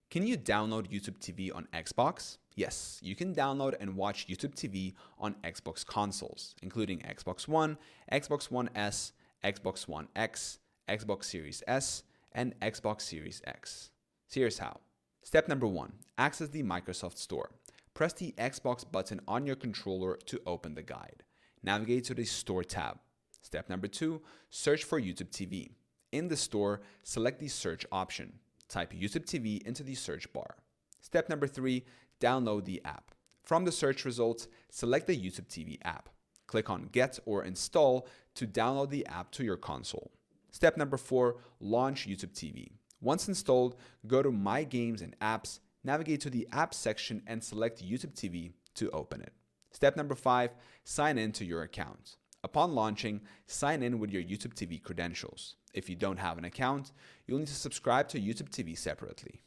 Can you download YouTube TV on Xbox? Yes, you can download and watch YouTube TV on Xbox consoles, including Xbox One, Xbox One S, Xbox One X, Xbox Series S, and Xbox Series X. Here's how. Step number 1. Access the Microsoft Store. Press the Xbox button on your controller to open the guide. Navigate to the Store tab. Step number 2. Search for YouTube TV. In the store, select the search option. Type YouTube TV into the search bar. Step number 3, download the app. From the search results, select the YouTube TV app. Click on Get or Install to download the app to your console. Step number 4, launch YouTube TV. Once installed, go to My Games and Apps, navigate to the Apps section and select YouTube TV to open it. Step number 5, sign in to your account. Upon launching, sign in with your YouTube TV credentials. If you don't have an account, you'll need to subscribe to YouTube TV separately.